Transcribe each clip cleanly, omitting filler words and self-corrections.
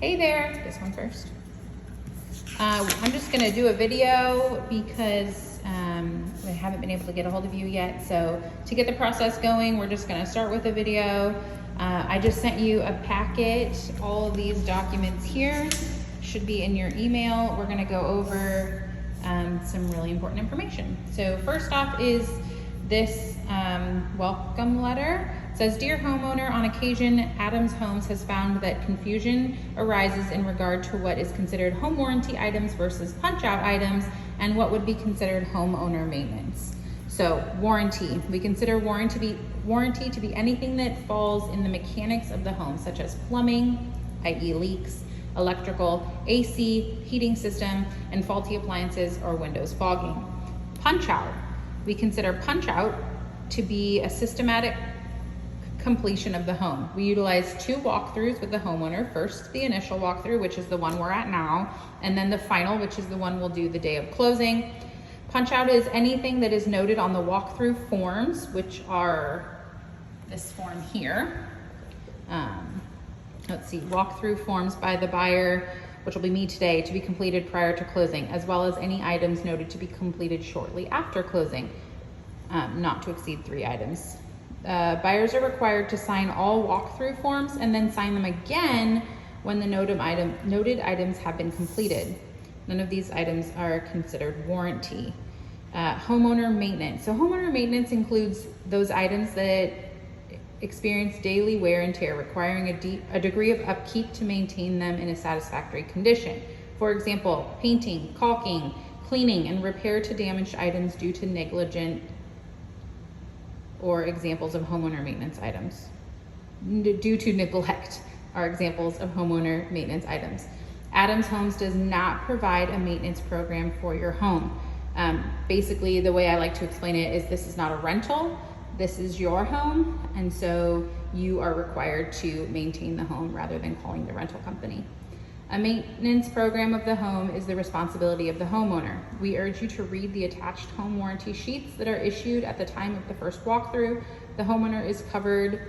Hey there, this one first. I'm just gonna do a video because I haven't been able to get a hold of you yet. So to get the process going, we're just gonna start with a video. I just sent you a packet. All of these documents here should be in your email. We're gonna go over some really important information. So first off is this welcome letter. It says, "Dear homeowner, on occasion, Adams Homes has found that confusion arises in regard to what is considered home warranty items versus punch-out items and what would be considered homeowner maintenance." So warranty, we consider warranty to be anything that falls in the mechanics of the home, such as plumbing, i.e. leaks, electrical, AC, heating system, and faulty appliances or windows fogging. Punch-out, we consider punch-out to be a systematic completion of the home. We utilize 2 walkthroughs with the homeowner. First, the initial walkthrough, which is the one we're at now, and then the final, which is the one we'll do the day of closing. Punch out is anything that is noted on the walkthrough forms, which are this form here. Let's see, walkthrough forms by the buyer, which will be me today, to be completed prior to closing, as well as any items noted to be completed shortly after closing, not to exceed 3 items. Buyers are required to sign all walkthrough forms and then sign them again when the noted items have been completed. None of these items are considered warranty. Homeowner maintenance. So homeowner maintenance includes those items that experience daily wear and tear, requiring a degree of upkeep to maintain them in a satisfactory condition. For example, painting, caulking, cleaning, and repair to damaged items due to negligent or examples of homeowner maintenance items. Due to neglect are examples of homeowner maintenance items. Adams Homes does not provide a maintenance program for your home. Basically, the way I like to explain it is this is not a rental, this is your home, and so you are required to maintain the home rather than calling the rental company. A maintenance program of the home is the responsibility of the homeowner. We urge you to read the attached home warranty sheets that are issued at the time of the first walkthrough. The homeowner is covered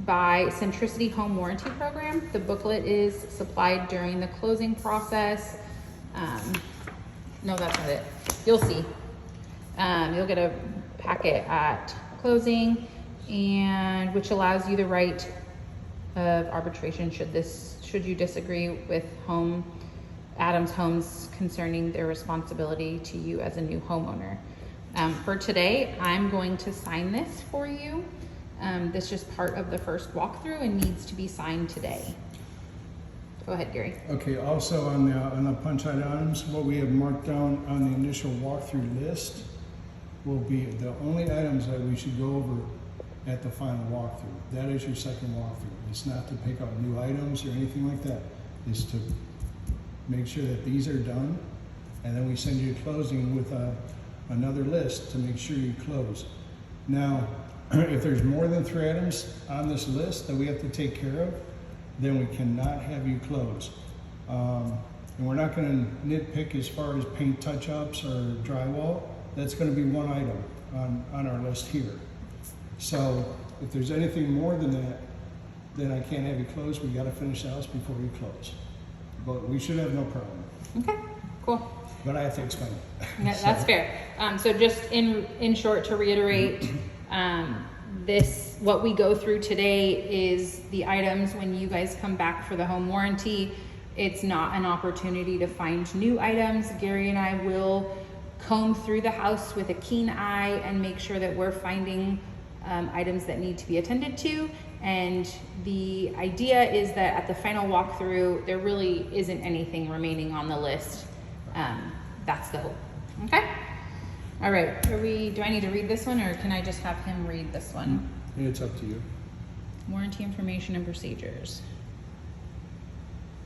by Centricity Home Warranty Program. The booklet is supplied during the closing process. No, that's not it. You'll see. You'll get a packet at closing, and which allows you the right of arbitration should you disagree with Adams Homes concerning their responsibility to you as a new homeowner. For today, I'm going to sign this for you. This is just part of the first walkthrough and needs to be signed today. Go ahead, Gary. Okay, also on the punch-out items, what we have marked down on the initial walkthrough list will be the only items that we should go over at the final walkthrough. That is your second walkthrough. It's not to pick up new items or anything like that. It's to make sure that these are done, and then we send you a closing with another list to make sure you close. Now, if there's more than 3 items on this list that we have to take care of, then we cannot have you close. And we're not going to nitpick as far as paint touch-ups or drywall. That's going to be one item on our list here. So if there's anything more than that, then I can't have you close. We got to finish the house before we close. But we should have no problem. Okay, cool. But I have to explain it. That's fair. So just in short, to reiterate, what we go through today is the items when you guys come back for the home warranty. It's not an opportunity to find new items. Gary and I will comb through the house with a keen eye and make sure that we're finding items that need to be attended to. And the idea is that at the final walkthrough, there really isn't anything remaining on the list. That's the hope. Okay? All right, do I need to read this one, or can I just have him read this one? It's up to you. Warranty information and procedures.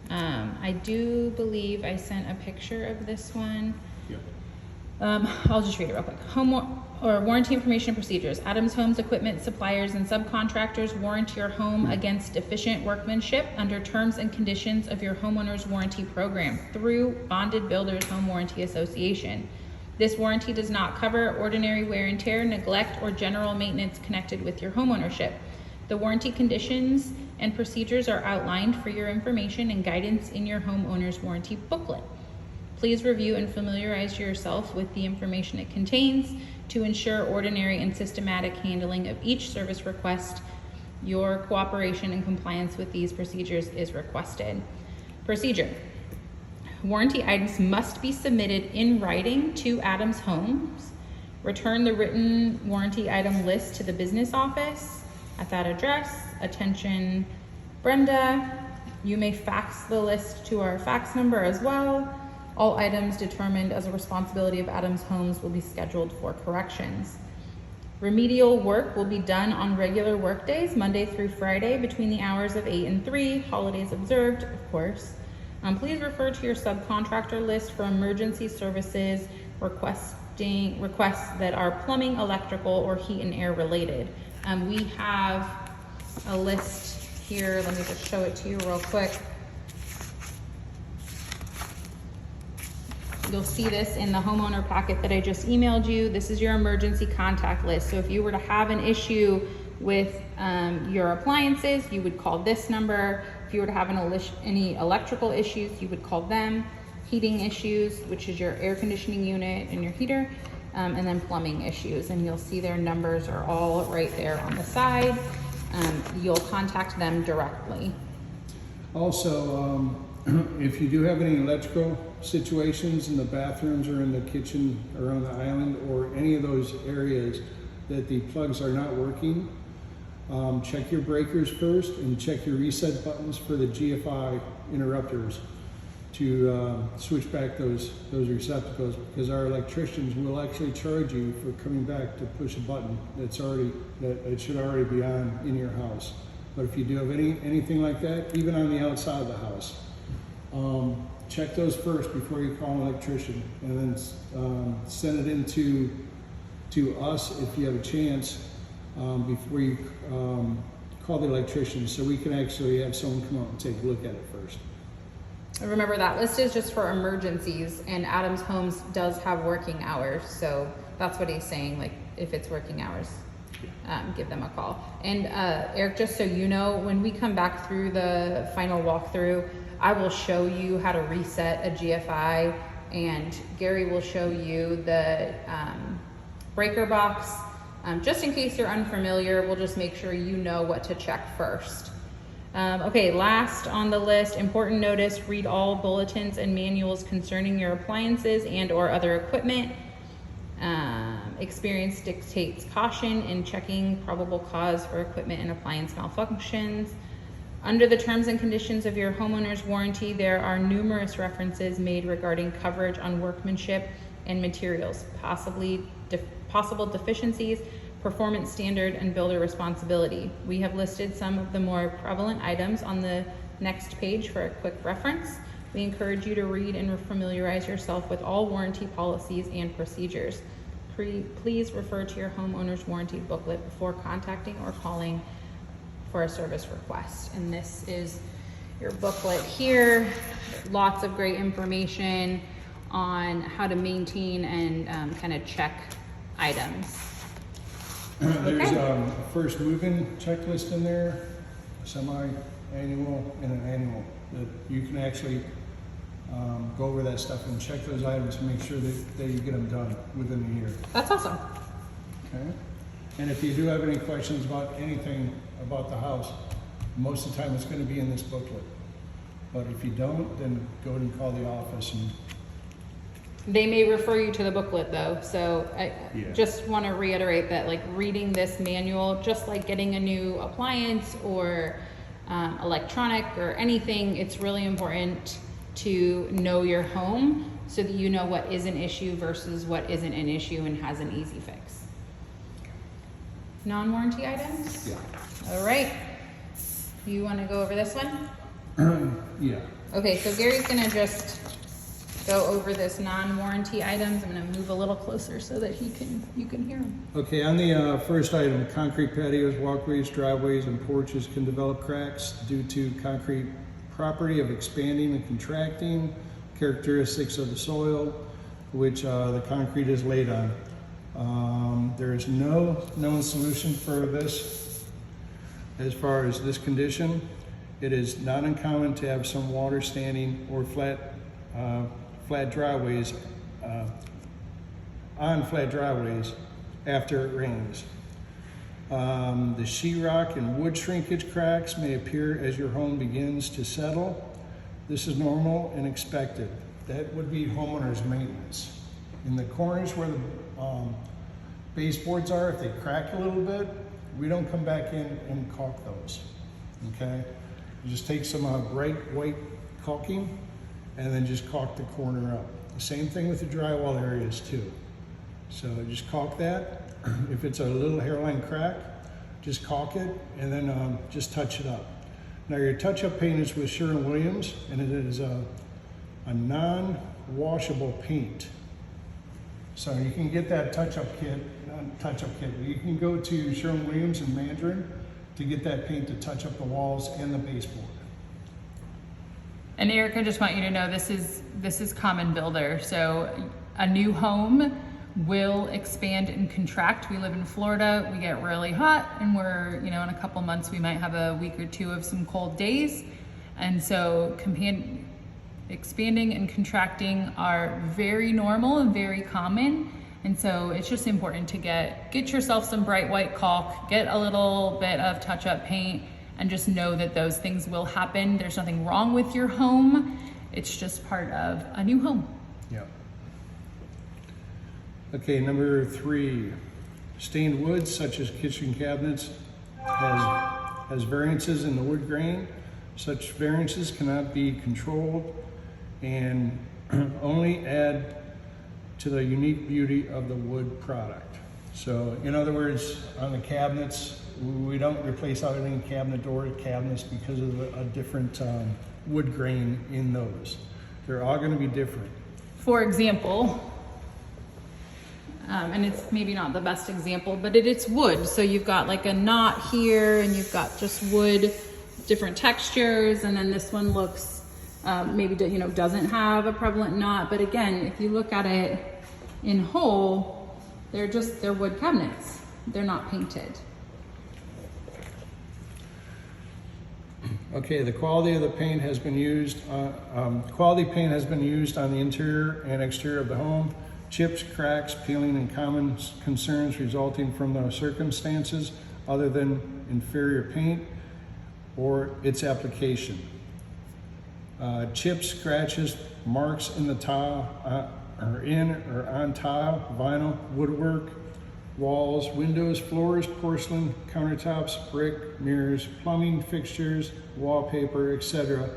I do believe I sent a picture of this one. Yep. I'll just read it real quick. Warranty information and procedures. Adams Homes equipment suppliers and subcontractors warrant your home against deficient workmanship under terms and conditions of your homeowner's warranty program through Bonded Builders Home Warranty Association. This warranty does not cover ordinary wear and tear, neglect, or general maintenance connected with your homeownership. The warranty conditions and procedures are outlined for your information and guidance in your homeowner's warranty booklet. Please review and familiarize yourself with the information it contains to ensure ordinary and systematic handling of each service request. Your cooperation and compliance with these procedures is requested. Procedure. Warranty items must be submitted in writing to Adams Homes. Return the written warranty item list to the business office at that address. Attention, Brenda. You may fax the list to our fax number as well. All items determined as a responsibility of Adams Homes will be scheduled for corrections. Remedial work will be done on regular work days, Monday through Friday, between the hours of 8 and 3, holidays observed, of course. Please refer to your subcontractor list for emergency services requests that are plumbing, electrical, or heat and air related. We have a list here. Let me just show it to you real quick. You'll see this in the homeowner packet that I just emailed you. This is your emergency contact list. So if you were to have an issue with your appliances, you would call this number. If you were to have any electrical issues, you would call them. Heating issues, which is your air conditioning unit and your heater, and then plumbing issues. And you'll see their numbers are all right there on the side. You'll contact them directly. Also, if you do have any electrical situations in the bathrooms or in the kitchen or on the island or any of those areas that the plugs are not working, check your breakers first and check your reset buttons for the GFI interrupters to switch back those receptacles, because our electricians will actually charge you for coming back to push a button that it should already be on in your house. But if you do have anything like that, even on the outside of the house, check those first before you call an electrician, and then send it in to us if you have a chance before you call the electrician, so we can actually have someone come out and take a look at it first. Remember, that list is just for emergencies, and Adams Homes does have working hours, so that's what he's saying. Like, if it's working hours, give them a call. And Eric, just so you know, when we come back through the final walkthrough, I will show you how to reset a GFI, and Gary will show you the breaker box. Just in case you're unfamiliar, we'll just make sure you know what to check first. Okay, last on the list, important notice: read all bulletins and manuals concerning your appliances and or other equipment. Experience dictates caution in checking probable cause for equipment and appliance malfunctions. Under the terms and conditions of your homeowner's warranty, there are numerous references made regarding coverage on workmanship and materials, possible deficiencies, performance standard, and builder responsibility. We have listed some of the more prevalent items on the next page for a quick reference. We encourage you to read and familiarize yourself with all warranty policies and procedures. Please refer to your homeowner's warranty booklet before contacting or calling for a service request. And this is your booklet here. Lots of great information on how to maintain and kind of check items. There's a first move-in checklist in there, semi-annual and an annual, that you can actually go over that stuff and check those items and make sure that you get them done within a year. That's awesome. Okay. And if you do have any questions about anything about the house, most of the time it's going to be in this booklet. But if you don't, then go ahead and call the office. And they may refer you to the booklet though. So I just want to reiterate that, like, reading this manual, just like getting a new appliance or electronic or anything, it's really important to know your home so that you know what is an issue versus what isn't an issue and has an easy fix. Non-warranty items? Yeah. All right. You want to go over this one? Yeah. Okay, so Gary's going to just go over this non-warranty items. I'm going to move a little closer so that you can hear him. Okay, on the first item, concrete patios, walkways, driveways, and porches can develop cracks due to concrete property of expanding and contracting, characteristics of the soil which the concrete is laid on. There is no known solution for this as far as this condition, it is not uncommon to have some water standing or flat driveways on flat driveways after it rains. The sheetrock and wood shrinkage cracks may appear as your home begins to settle. This is normal and expected. That would be homeowner's maintenance. In the corners where the baseboards are, if they crack a little bit, we don't come back in and caulk those, okay? You just take some bright white caulking and then just caulk the corner up. The same thing with the drywall areas too. So just caulk that. If it's a little hairline crack, just caulk it and then just touch it up. Now your touch-up paint is with Sherwin-Williams, and it is a non-washable paint. So you can get that touch-up kit, not touch-up kit, but you can go to Sherwin-Williams in Mandarin to get that paint to touch up the walls and the baseboard. And Eric, I just want you to know this is Common Builder. So a new home will expand and contract. We live in Florida, we get really hot, and we're, in a couple months we might have a week or two of some cold days. And so expanding and contracting are very normal and very common. And so it's just important to get yourself some bright white caulk, get a little bit of touch-up paint, and just know that those things will happen. There's nothing wrong with your home. It's just part of a new home. Yeah. Okay, number 3, stained wood such as kitchen cabinets has variances in the wood grain. Such variances cannot be controlled and only add to the unique beauty of the wood product. So in other words, on the cabinets, we don't replace out any cabinet door cabinets because of a different wood grain in those. They're all going to be different. For example, and it's maybe not the best example, but it's wood. So you've got like a knot here, and you've got just wood, different textures, and then this one looks maybe doesn't have a prevalent knot. But again, if you look at it in whole, they're wood cabinets. They're not painted. Okay, the quality of the paint has been used. Quality paint has been used on the interior and exterior of the home. Chips, cracks, peeling, and common concerns resulting from the circumstances other than inferior paint or its application. Chips, scratches, marks in the tile, or in or on tile, vinyl, woodwork, walls, windows, floors, porcelain, countertops, brick, mirrors, plumbing fixtures, wallpaper, etc.,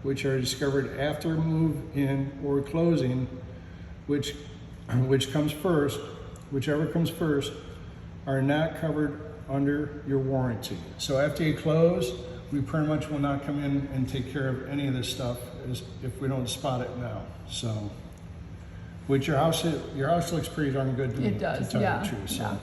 which are discovered after move-in or closing, whichever comes first, are not covered under your warranty. So after you close, we pretty much will not come in and take care of any of this stuff if we don't spot it now. So, which your house looks pretty darn good to me. It does, to tell yeah. you the truth, so.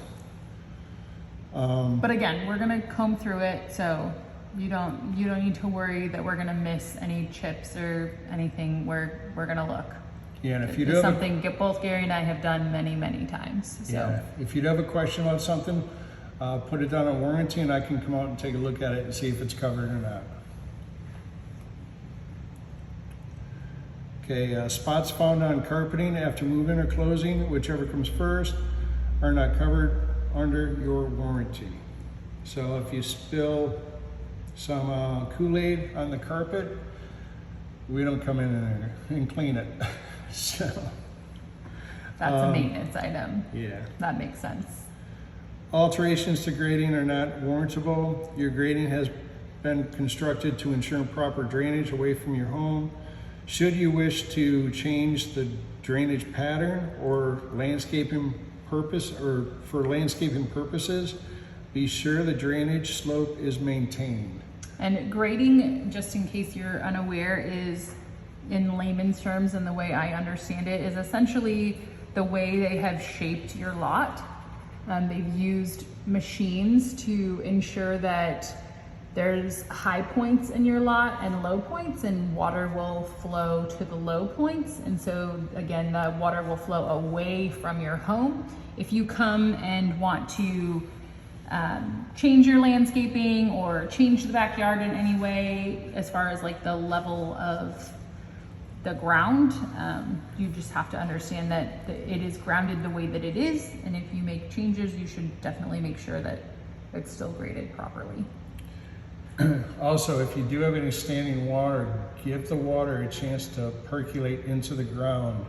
Yeah. But again, we're gonna comb through it, so you don't need to worry that we're gonna miss any chips or anything. We're gonna look. Yeah, and if you do It's have something both Gary and I have done many, many times. So. Yeah, if you do have a question about something, put it down on warranty, and I can come out and take a look at it and see if it's covered or not. Okay, spots found on carpeting after move-in or closing, whichever comes first, are not covered under your warranty. So if you spill some Kool-Aid on the carpet, we don't come in there and clean it. So that's a maintenance item. yeah. That makes sense. Alterations to grading are not warrantable. Your grading has been constructed to ensure proper drainage away from your home. Should you wish to change the drainage pattern or landscaping purpose or for landscaping purposes, be sure the drainage slope is maintained. And grading, just in case you're unaware, is, in layman's terms and the way I understand it, is essentially the way they have shaped your lot. They've used machines to ensure that there's high points in your lot and low points, and water will flow to the low points. And so again, the water will flow away from your home. If you come and want to change your landscaping or change the backyard in any way as far as like the level of the ground, you just have to understand that it is grounded the way that it is, and if you make changes, you should definitely make sure that it's still graded properly. Also, if you do have any standing water, give the water a chance to percolate into the ground.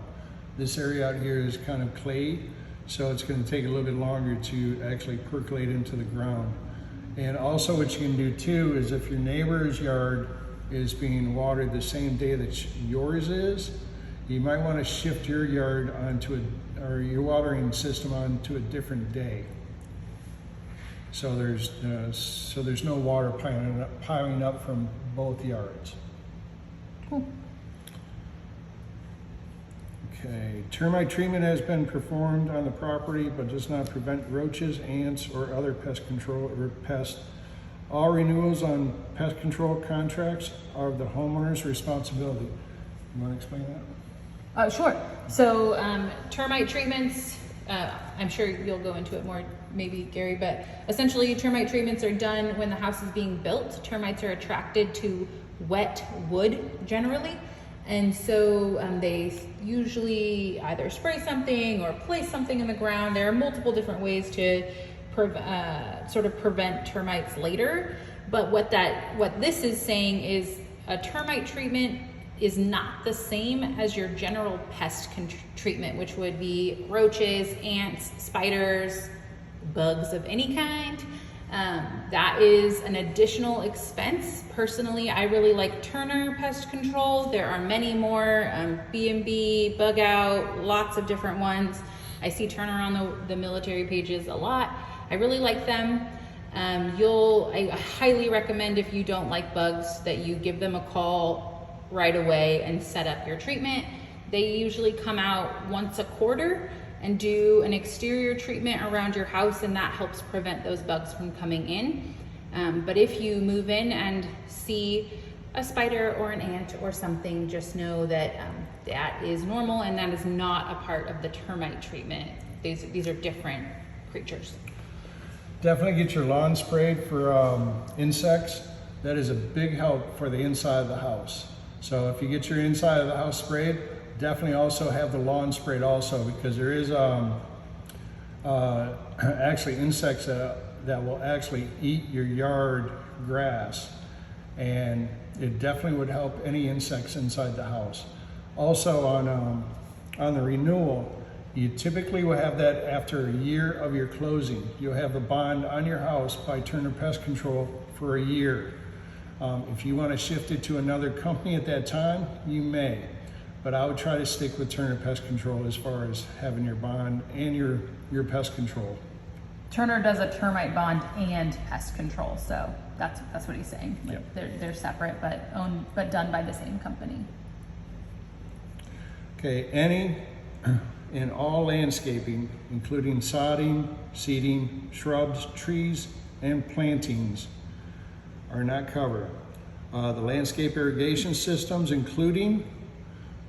This area out here is kind of clay, so it's going to take a little bit longer to actually percolate into the ground. And also what you can do too is if your neighbor's yard is being watered the same day that yours is, you might want to shift your yard onto or your watering system onto a different day. So there's no water piling up from both yards. Cool. Okay, termite treatment has been performed on the property but does not prevent roaches, ants, or other pest control or pests. All renewals on pest control contracts are the homeowner's responsibility. You want to explain that? Sure. So termite treatments, I'm sure you'll go into it more, maybe Gary, but essentially termite treatments are done when the house is being built. Termites are attracted to wet wood generally. And so they usually either spray something or place something in the ground. There are multiple different ways to sort of prevent termites later. But what this is saying is a termite treatment is not the same as your general pest treatment, which would be roaches, ants, spiders, bugs of any kind. That is an additional expense. Personally, I really like Turner Pest Control. There are many more, B&B, Bug Out, lots of different ones. I see Turner on the military pages a lot. I really like them. I highly recommend, if you don't like bugs, that you give them a call right away and set up your treatment. They usually come out once a quarter and do an exterior treatment around your house, and that helps prevent those bugs from coming in. But if you move in and see a spider or an ant or something, just know that that is normal and that is not a part of the termite treatment. These are different creatures. Definitely get your lawn sprayed for insects. That is a big help for the inside of the house. So if you get your inside of the house sprayed, definitely also have the lawn sprayed also, because there is actually insects that will actually eat your yard grass, and it definitely would help any insects inside the house. Also on the renewal, you typically will have that after a year of your closing. You'll have the bond on your house by Turner Pest Control for a year. If you want to shift it to another company at that time, you may. But I would try to stick with Turner Pest Control as far as having your bond and your pest control. Turner does a termite bond and pest control, so that's what he's saying. Like, yep. They're separate, but done by the same company. Okay, any and all landscaping, including sodding, seeding, shrubs, trees, and plantings, are not covered. The landscape irrigation systems, including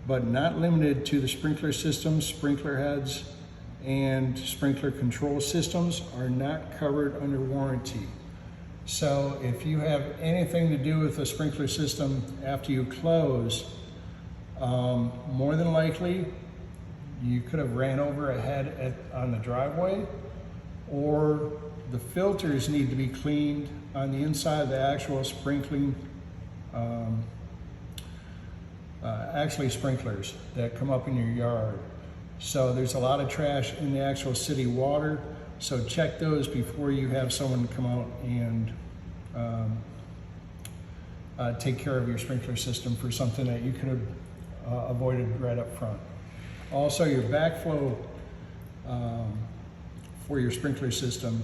but not limited to the sprinkler systems, sprinkler heads, and sprinkler control systems, are not covered under warranty. So if you have anything to do with the sprinkler system after you close, more than likely you could have ran over a head on the driveway, or the filters need to be cleaned on the inside of the actual sprinkling, actually sprinklers that come up in your yard. So there's a lot of trash in the actual city water, so check those before you have someone come out and take care of your sprinkler system for something that you could have avoided right up front. Also, your backflow for your sprinkler system,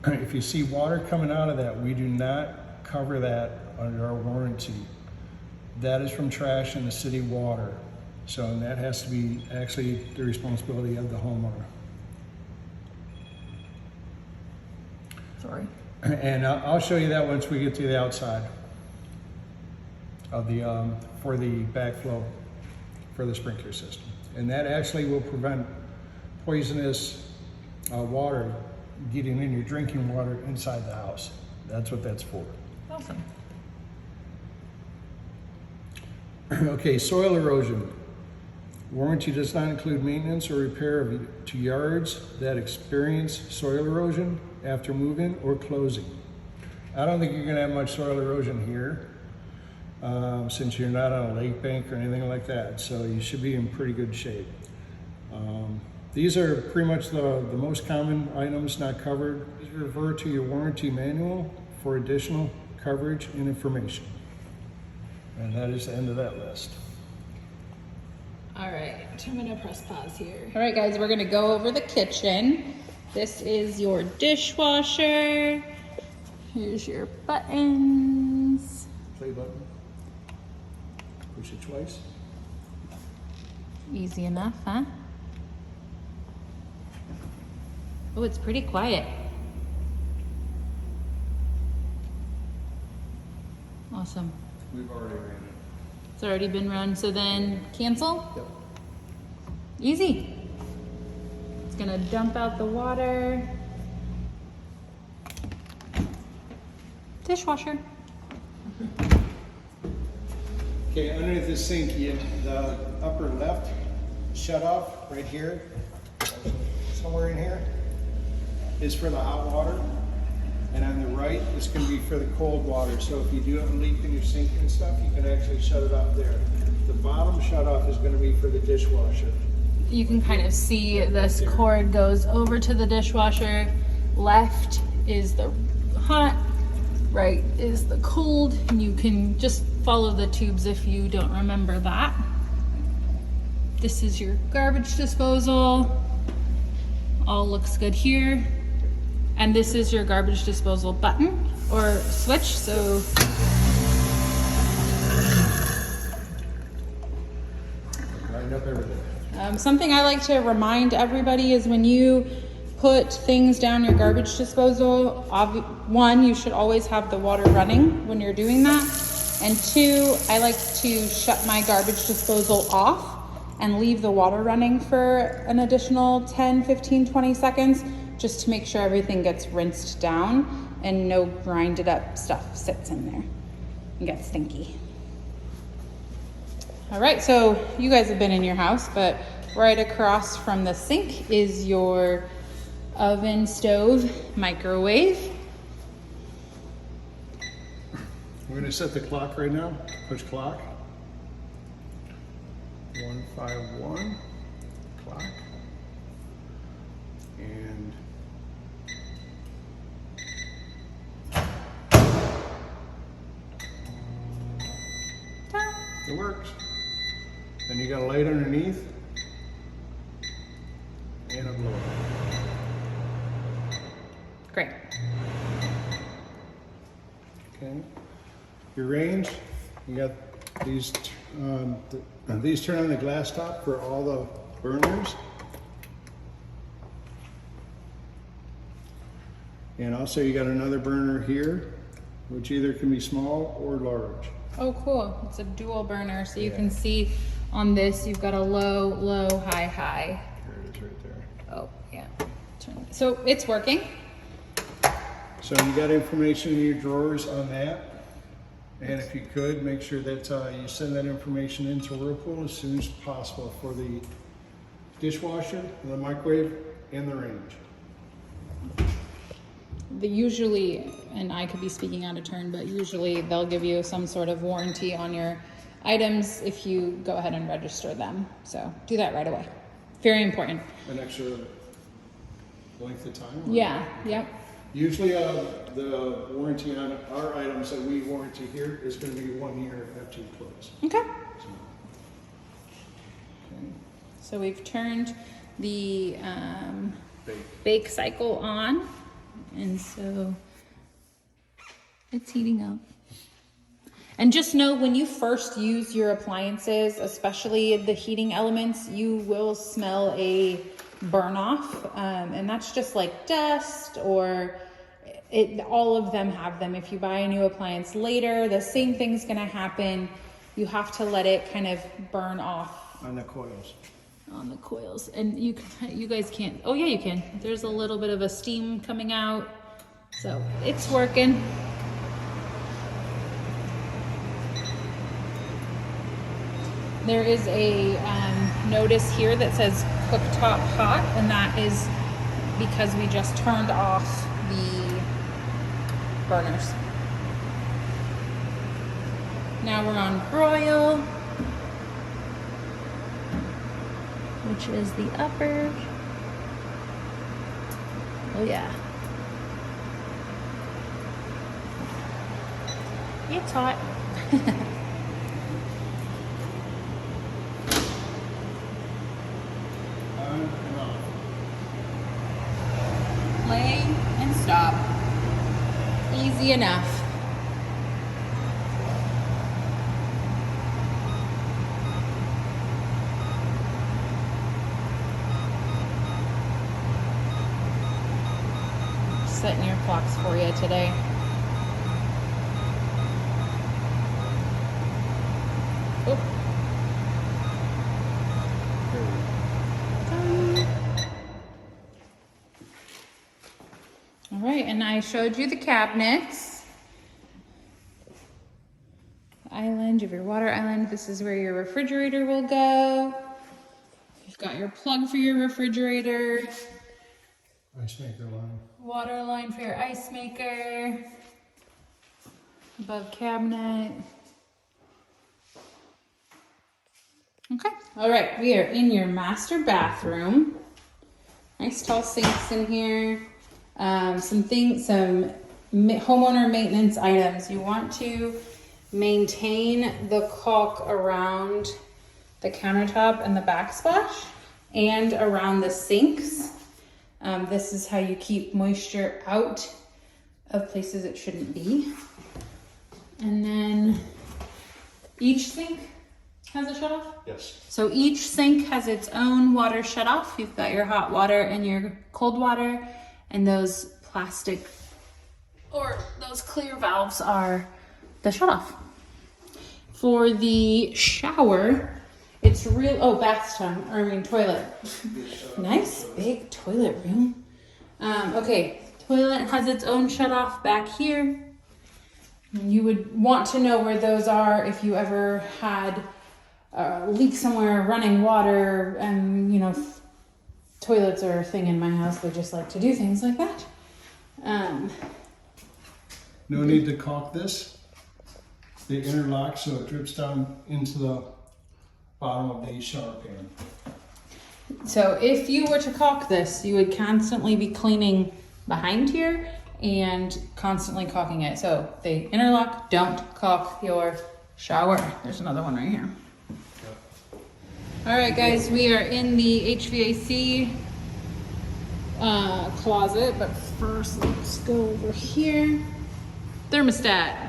if you see water coming out of that, we do not cover that under our warranty. That is from trash in the city water. So and that has to be actually the responsibility of the homeowner. Sorry. And I'll show you that once we get to the outside of the for the backflow for the sprinkler system. And that actually will prevent poisonous water getting in your drinking water inside the house. That's what that's for. Awesome. Okay, soil erosion. Warranty does not include maintenance or repair to yards that experience soil erosion after move-in or closing. I don't think you're gonna have much soil erosion here since you're not on a lake bank or anything like that, so you should be in pretty good shape. These are pretty much the most common items not covered. Please refer to your warranty manual for additional coverage and information. And that is the end of that list. All right, I'm gonna press pause here. All right, guys, we're gonna go over the kitchen. This is your dishwasher. Here's your buttons. Play button. Push it twice. Easy enough, huh? Oh, it's pretty quiet. Awesome. We've already ran it. It's already been run, so then cancel? Yep. Easy. It's gonna dump out the water. Dishwasher. Okay, underneath the sink, the upper left shut off right here, somewhere in here, is for the hot water. And on the right is going to be for the cold water. So if you do have a leak in your sink and stuff, you can actually shut it off there. The bottom shut off is going to be for the dishwasher. You can kind of see this cord goes over to the dishwasher. Left is the hot, right is the cold. And you can just follow the tubes if you don't remember that. This is your garbage disposal. All looks good here. And this is your garbage disposal button or switch, so. Line up everything. Something I like to remind everybody is when you put things down your garbage disposal, one, you should always have the water running when you're doing that. And two, I like to shut my garbage disposal off and leave the water running for an additional 10, 15, 20 seconds, just to make sure everything gets rinsed down and no grinded up stuff sits in there and gets stinky. All right, so you guys have been in your house, but right across from the sink is your oven, stove, microwave. We're going to set the clock right now. Push clock. 151. Clock. And it works. Then you got a light underneath and a blower. Great. Okay. Your range, you got these. These turn on the glass top for all the burners. And also you got another burner here, which either can be small or large. Oh, cool. It's a dual burner, so you can see on this, you've got a low, low, high, high. There it is right there. Oh, yeah. So it's working. So you got information in your drawers on that. And if you could, make sure that you send that information into Whirlpool as soon as possible for the dishwasher, the microwave, and the range. Usually, and I could be speaking out of turn, but usually they'll give you some sort of warranty on your items if you go ahead and register them. So do that right away. Very important. An extra length of time? Yeah, yep. Usually the warranty on our items that we warranty here is going to be 1 year after you close. Okay. Okay. So we've turned the Bake. bake cycle on, and so it's heating up. And just know when you first use your appliances, especially the heating elements, you will smell a burn off, and that's just like dust, or all of them have them. If you buy a new appliance later, the same thing's gonna happen. You have to let it kind of burn off. On the coils. on the coils. And you guys can't, oh yeah, you can. There's a little bit of a steam coming out. So it's working. There is a notice here that says cooktop hot, and that is because we just turned off the burners. Now we're on broil, which is the upper. Oh yeah. It's hot. On and off. Play and stop. Easy enough. Setting your clocks for you today. Oh. All right, and I showed you the cabinets. Island, you have your water island. This is where your refrigerator will go. You've got your plug for your refrigerator. Ice maker line. Water line for your ice maker. Above cabinet. Okay, all right, we are in your master bathroom. Nice tall sinks in here. Some homeowner maintenance items. You want to maintain the caulk around the countertop and the backsplash and around the sinks. This is how you keep moisture out of places it shouldn't be. And then each sink has a shut off? Yes. So each sink has its own water shut off. You've got your hot water and your cold water, and those plastic or those clear valves are the shut off. For the shower, it's toilet. Nice big toilet room. Okay, toilet has its own shut off back here. You would want to know where those are if you ever had a leak somewhere, running water, and toilets are a thing in my house. They just like to do things like that. No need to caulk this. They interlock so it drips down into the bottom of the shower pan. So if you were to caulk this, you would constantly be cleaning behind here and constantly caulking it. So they interlock, don't caulk your shower. There's another one right here. All right, guys, we are in the HVAC closet, but first let's go over here. Thermostat.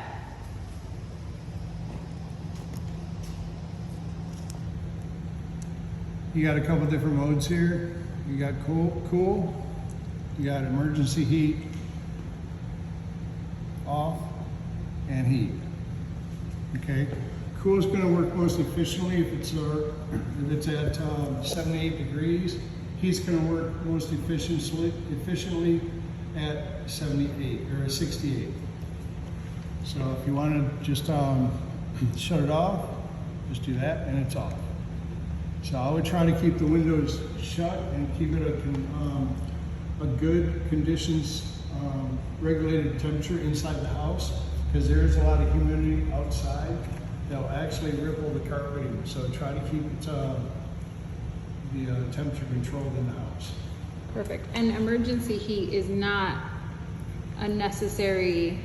You got a couple different modes here. You got cool. You got emergency heat, off, and heat. Okay. Cool is going to work most efficiently if it's at 78 degrees. Heat's going to work most efficiently at 78 or 68. So if you want to just shut it off, just do that and it's off. So I would try to keep the windows shut and keep it a good conditions regulated temperature inside the house, because there is a lot of humidity outside that'll actually ripple the carpeting. So try to keep it, the temperature controlled in the house. Perfect. And emergency heat is not a necessary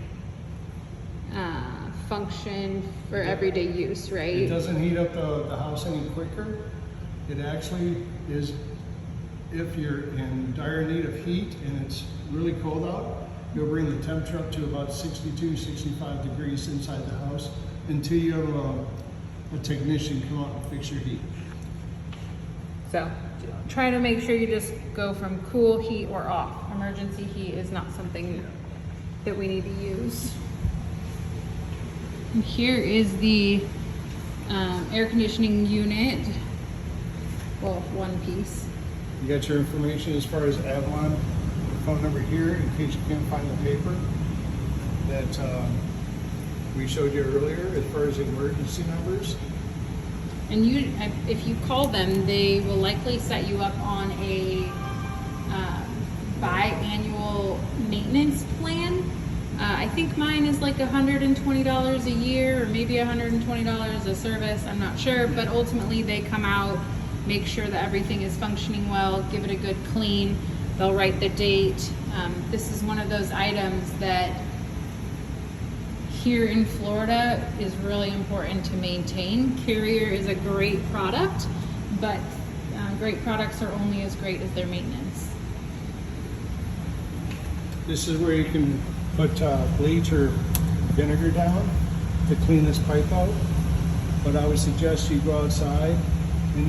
function for everyday use, right? It doesn't heat up the house any quicker. It actually is, if you're in dire need of heat and it's really cold out, you'll bring the temperature up to about 62, 65 degrees inside the house until you have a technician come out and fix your heat. So try to make sure you just go from cool, heat, or off. Emergency heat is not something that we need to use. And here is the air conditioning unit. well, one piece. You got your information as far as Avalon phone number here in case you can't find the paper that we showed you earlier as far as emergency numbers. And if you call them, they will likely set you up on a biannual maintenance plan. I think mine is like $120 a year, or maybe $120 a service. I'm not sure, but ultimately they come out, make sure that everything is functioning well, give it a good clean. They'll write the date. This is one of those items that here in Florida is really important to maintain. Carrier is a great product, but great products are only as great as their maintenance. This is where you can put bleach or vinegar down to clean this pipe out. But I would suggest you go outside and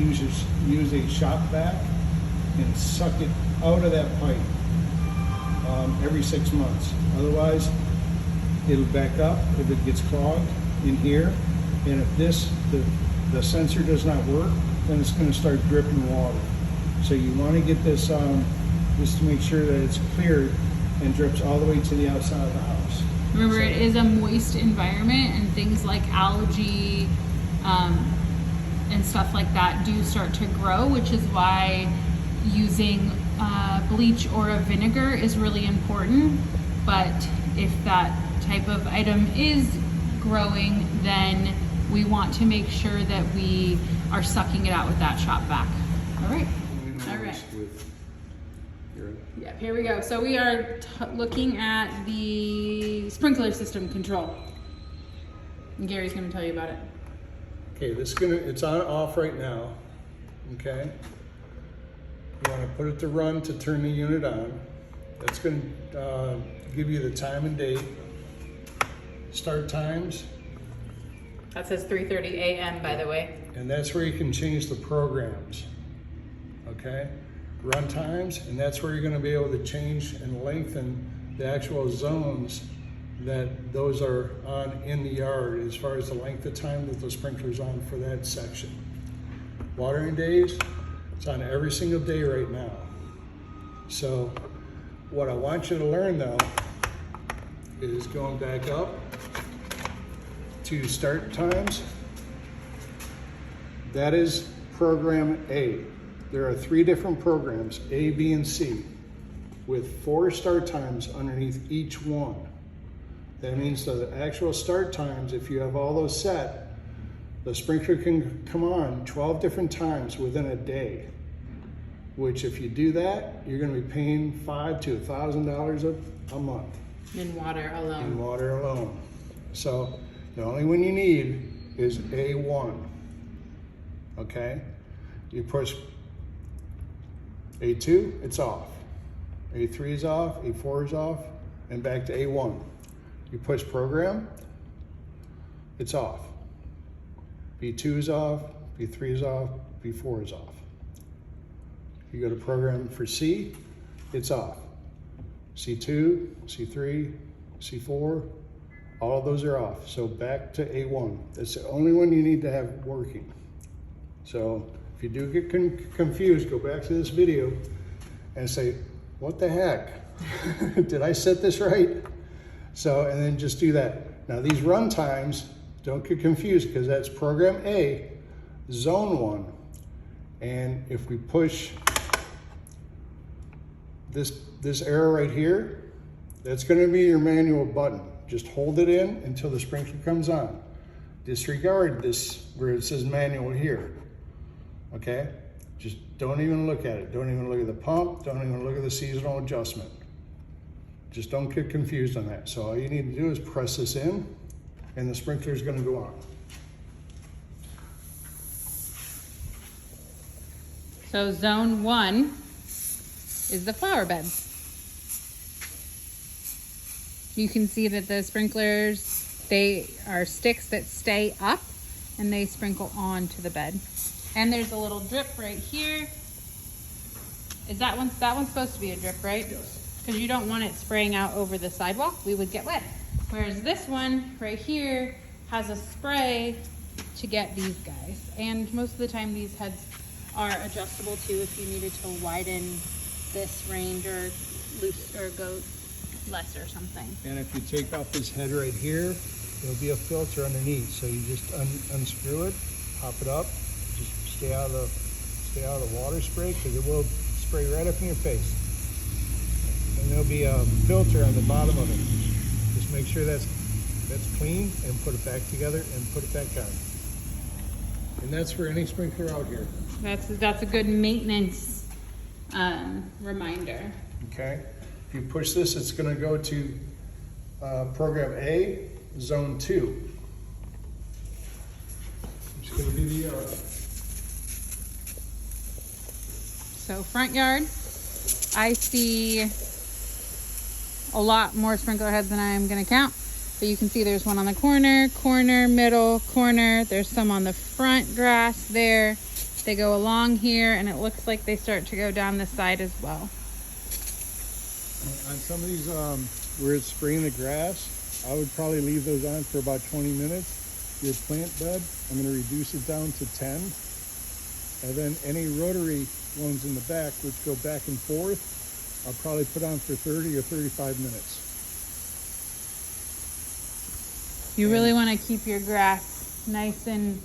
use a shop vac and suck it out of that pipe every 6 months. Otherwise, it'll back up if it gets clogged in here. And if the sensor does not work, then it's going to start dripping water. So you want to get this just to make sure that it's cleared and drips all the way to the outside of the house. Remember, it is a moist environment, and things like algae and stuff like that do start to grow, which is why using bleach or a vinegar is really important. But if that type of item is growing, then we want to make sure that we are sucking it out with that shop vac. All right. All right. Yeah, here we go. So we are looking at the sprinkler system control. And Gary's going to tell you about it. Okay, it's on off right now. Okay. You want to put it to run to turn the unit on. That's going to give you the time and date. Start times. That says 3:30 a.m. by the way. And that's where you can change the programs. Okay. Run times, and that's where you're going to be able to change and lengthen the actual zones that those are on in the yard as far as the length of time that the sprinkler's on for that section. Watering days, it's on every single day right now. So what I want you to learn though is going back up to start times. That is program A. There are 3 different programs, A, B, and C, with 4 start times underneath each one. That means the actual start times, if you have all those set, the sprinkler can come on 12 different times within a day, which if you do that, you're going to be paying $500 to $1,000 a month. In water alone. In water alone. So the only one you need is A1. Okay? You push A2, it's off. A3 is off, A4 is off, and back to A1. You push program, it's off. B2 is off, B3 is off, B4 is off. You go to program for C, it's off. C2, C3, C4, all of those are off. So back to A1. That's the only one you need to have working. So if you do get confused, go back to this video and say, what the heck? Did I set this right? So, and then just do that. Now these run times, don't get confused because that's program A, zone 1. And if we push this arrow right here, that's going to be your manual button. Just hold it in until the sprinkler comes on. Disregard this where it says manual here. Okay? Just don't even look at it. Don't even look at the pump. Don't even look at the seasonal adjustment. Just don't get confused on that. So all you need to do is press this in and the sprinkler is going to go on. So zone 1 is the flower beds. You can see that the sprinklers, they are sticks that stay up and they sprinkle onto the bed. And there's a little drip right here. Is that one's supposed to be a drip, right? Yes. Because you don't want it spraying out over the sidewalk. We would get wet. Whereas this one right here has a spray to get these guys. And most of the time these heads are adjustable too if you needed to widen this range or loose or go less or something. And if you take off this head right here, there'll be a filter underneath. So you just unscrew it, pop it up, just stay out of the water spray because it will spray right up in your face. And there'll be a filter on the bottom of it. Just make sure that's clean and put it back together and put it back on. And that's for any sprinkler out here. That's a good maintenance reminder. Okay. If you push this, it's going to go to program A, zone 2. It's going to be the yard. So front yard, I see a lot more sprinkler heads than I'm gonna count. But you can see there's one on the corner, middle, corner. There's some on the front grass there. They go along here and it looks like they start to go down the side as well. On some of these where it's spraying the grass, I would probably leave those on for about 20 minutes. Your plant bed, I'm going to reduce it down to 10. And then any rotary ones in the back, which go back and forth, I'll probably put on for 30 or 35 minutes. You really want to keep your grass nice and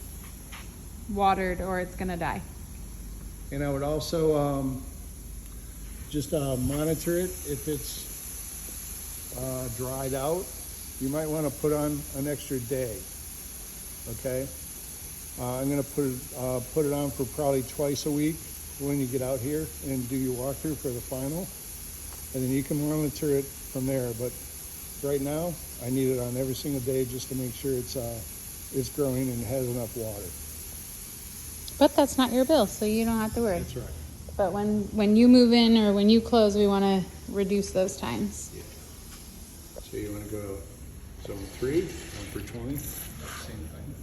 watered or it's going to die. And I would also just monitor it. If it's dried out, you might want to put on an extra day. Okay, I'm going to put it on for probably twice a week when you get out here and do your walkthrough for the final, and then you can monitor it from there. But right now, I need it on every single day just to make sure it's growing and has enough water. But that's not your bill, so you don't have to worry. That's right. But when you move in or when you close, we want to reduce those times. Yeah. So you want to go to zone 3, 1 for 20, same thing.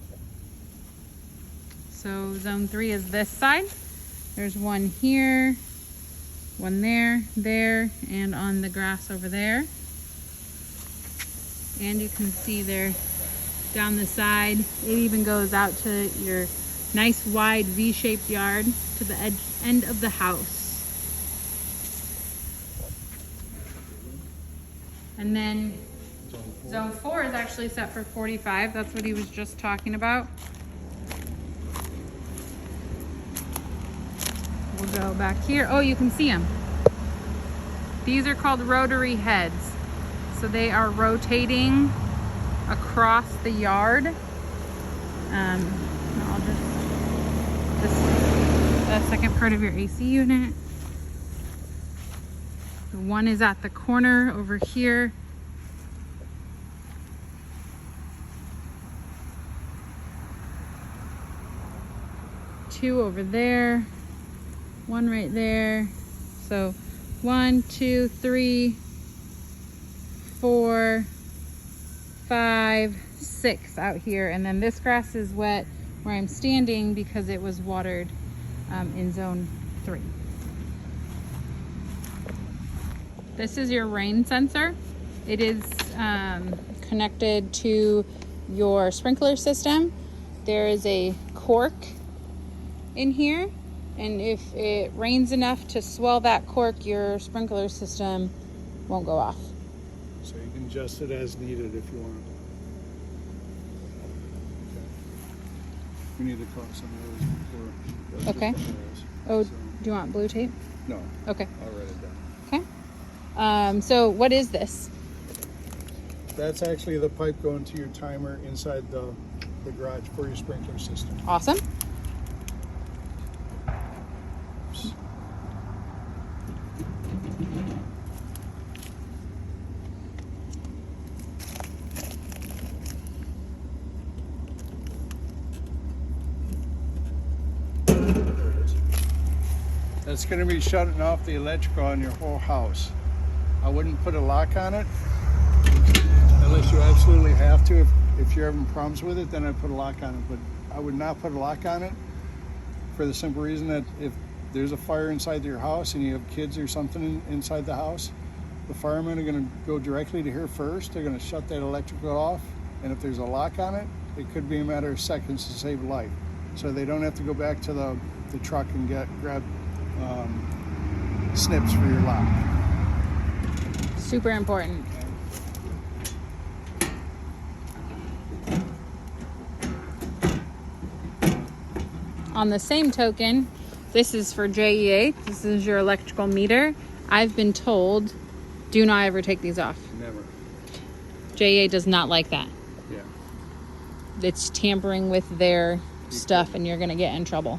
So zone 3 is this side. There's one here, one there, and on the grass over there. And you can see there down the side, it even goes out to your nice wide V-shaped yard to the end of the house. And then zone 4 is actually set for 45. That's what he was just talking about. We'll go back here. Oh, you can see them. These are called rotary heads. So they are rotating across the yard. I'll just, this is the second part of your AC unit. The one is at the corner over here. Two over there. One right there. So 1, 2, 3, 4, 5, 6 out here. And then this grass is wet where I'm standing because it was watered in zone 3. This is your rain sensor. It is connected to your sprinkler system. There is a cork in here. And if it rains enough to swell that cork, your sprinkler system won't go off. So you can adjust it as needed if you want. Okay. We need to cut some of those before. Okay. Oh, do you want blue tape? No. Okay. I'll write it down. Okay. So what is this? That's actually the pipe going to your timer inside the garage for your sprinkler system. Awesome. That's going to be shutting off the electrical on your whole house. I wouldn't put a lock on it unless you absolutely have to. If you're having problems with it, then I'd put a lock on it. But I would not put a lock on it for the simple reason that if there's a fire inside your house and you have kids or something inside the house, the firemen are going to go directly to here first. They're going to shut that electrical off. And if there's a lock on it, it could be a matter of seconds to save a life. so they don't have to go back to the truck and grab snips for your lock. Super important. On the same token, this is for JEA. This is your electrical meter. I've been told, do not ever take these off. Never. JEA does not like that. Yeah. It's tampering with their stuff and you're gonna get in trouble.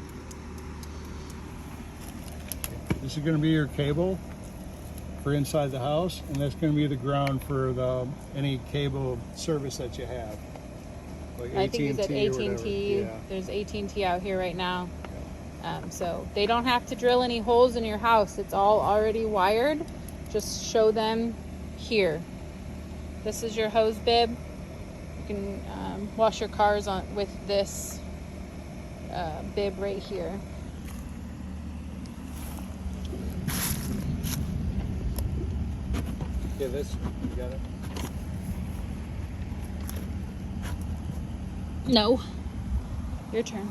This is going to be your cable for inside the house, and that's going to be the ground for any cable service that you have. Like I think you said AT&T or AT&T. whatever. Yeah. There's AT&T out here right now. So they don't have to drill any holes in your house. It's all already wired. Just show them here. This is your hose bib. You can wash your cars on with this bib right here. Yeah, this, you got it? No. Your turn.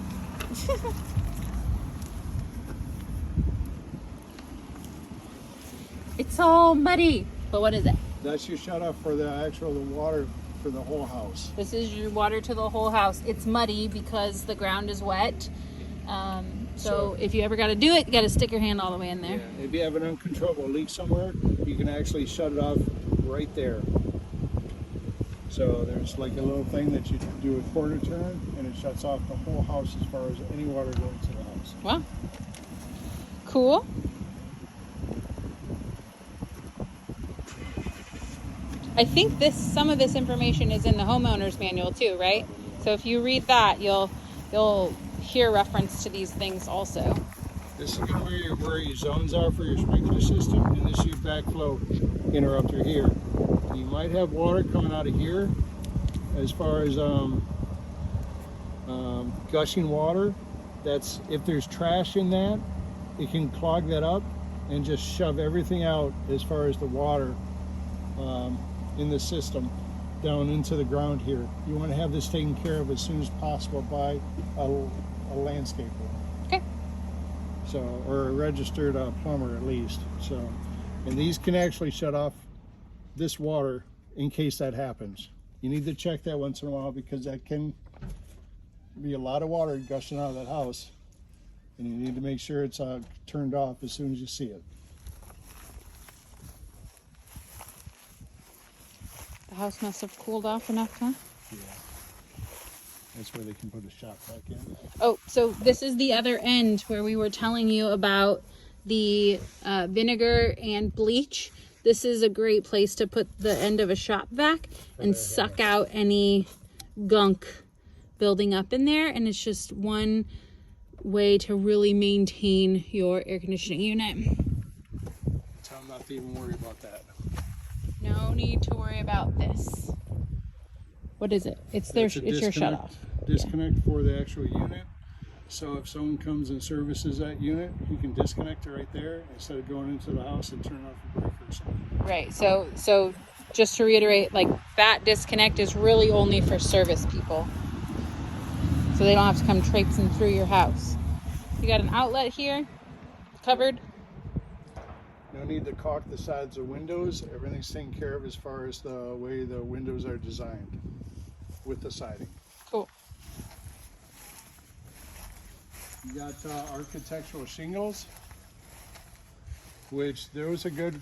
It's all muddy. But what is it? That's your shut off for the water for the whole house. This is your water to the whole house. It's muddy because the ground is wet. So if you ever got to do it, you got to stick your hand all the way in there. Yeah. If you have an uncontrollable leak somewhere, you can actually shut it off right there. So there's like a little thing that you do a quarter turn, and it shuts off the whole house as far as any water going to the house. Wow. Cool. I think some of this information is in the homeowner's manual too, right? So if you read that, you'll hear reference to these things also. This is going to be where your zones are for your sprinkler system, and this is your backflow interrupter here. You might have water coming out of here as far as gushing water. That's if there's trash in that, it can clog that up and just shove everything out as far as the water in the system down into the ground here. You want to have this taken care of as soon as possible by a landscaper. Okay. So, or a registered plumber at least. So, and these can actually shut off this water in case that happens. You need to check that once in a while because that can be a lot of water gushing out of that house, and you need to make sure it's turned off as soon as you see it. The house must have cooled off enough, huh? Yeah. That's where they can put a shop back in. Oh, so this is the other end where we were telling you about the vinegar and bleach. This is a great place to put the end of a shop vac and suck out any gunk building up in there. And it's just one way to really maintain your air conditioning unit. Tell them not to even worry about that. No need to worry about this. What is it? It's your shut off. Disconnect for the actual unit. So if someone comes and services that unit, you can disconnect it right there instead of going into the house and turn off the breaker or something. Right. So just to reiterate, like that disconnect is really only for service people. So they don't have to come traipsing through your house. You got an outlet here, covered. No need to caulk the sides of windows. Everything's taken care of as far as the way the windows are designed with the siding. Cool. You got architectural shingles, which those are good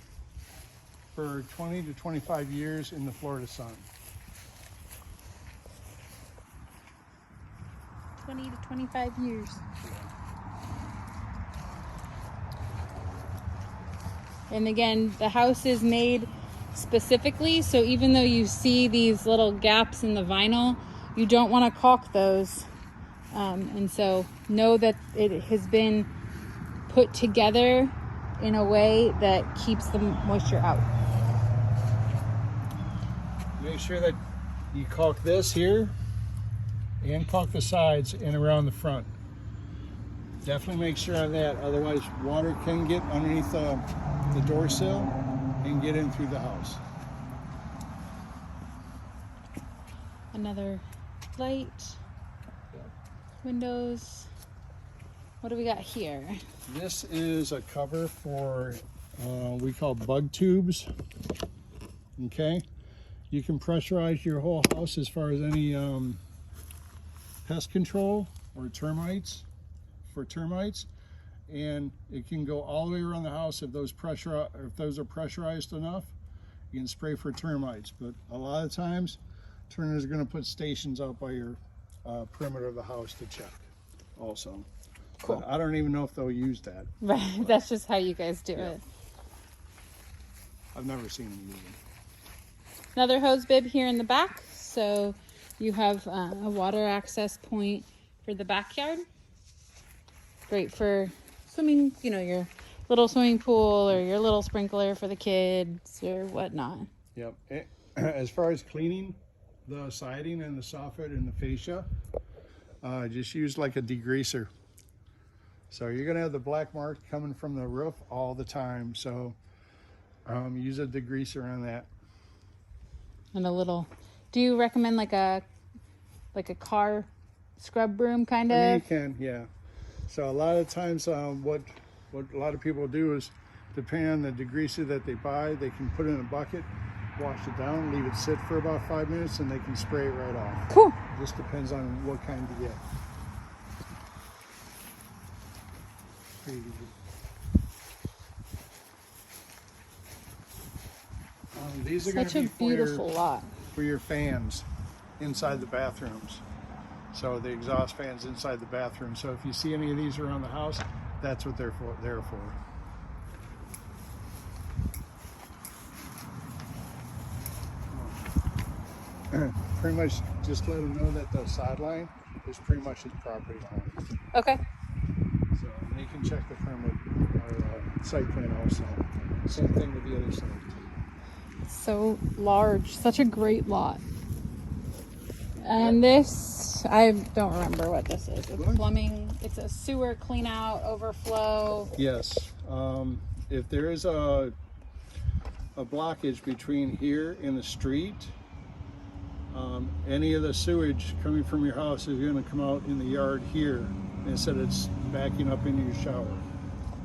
for 20 to 25 years in the Florida sun. 20 to 25 years. And again, the house is made specifically, so even though you see these little gaps in the vinyl, you don't want to caulk those. And so know that it has been put together in a way that keeps the moisture out. Make sure that you caulk this here and caulk the sides and around the front. Definitely make sure of that, otherwise water can get underneath the door sill and get in through the house. Another light. windows. What do we got here? This is a cover for we call bug tubes. Okay, you can pressurize your whole house as far as any pest control or termites, and it can go all the way around the house if those are pressurized enough. You can spray for termites, but a lot of times Turner's going to put stations out by your perimeter of the house to check also. Cool. But I don't even know if they'll use that. Right, that's just how you guys do it. I've never seen them use it. Another hose bib here in the back, so you have a water access point for the backyard. Great for swimming, you know, your little swimming pool or your little sprinkler for the kids or whatnot. Yep. As far as cleaning the siding and the soffit and the fascia, just use like a degreaser. So you're gonna have the black mark coming from the roof all the time. So use a degreaser on that. And a little, do you recommend like a car scrub broom kind I mean, you of? can, yeah. So a lot of times what a lot of people do is, depending on the degreaser that they buy, they can put it in a bucket, wash it down, leave it sit for about 5 minutes, and they can spray it right off. Cool. Just depends on what kind you get. Pretty easy. These are going Such to a be beautiful lot. for your fans inside the bathrooms. So the exhaust fans inside the bathroom. So if you see any of these around the house, that's what they're for. Pretty much just let them know that the sideline is pretty much his property line. Okay. So they can check the permit or site plan also. Same thing with the other side. So large, such a great lot. And this, I don't remember what this is. It's plumbing, it's a sewer clean out, overflow. Yes. If there is a blockage between here and the street, any of the sewage coming from your house is going to come out in the yard here instead of it's backing up into your shower.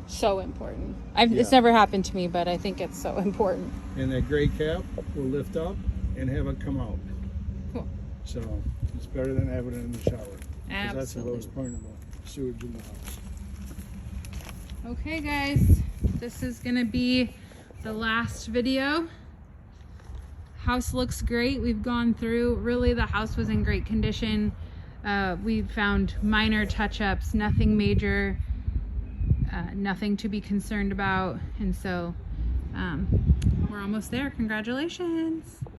So important. It's Yeah. never happened to me, but I think it's so important. And that gray cap will lift up and have it come out. Cool. So it's better than having it in the shower. 'Cause that's the Absolutely. lowest point of the sewage in the house. Okay guys, this is gonna be the last video. House looks great. We've gone through, really the house was in great condition. We found minor touch-ups, nothing major, nothing to be concerned about. And so we're almost there. Congratulations.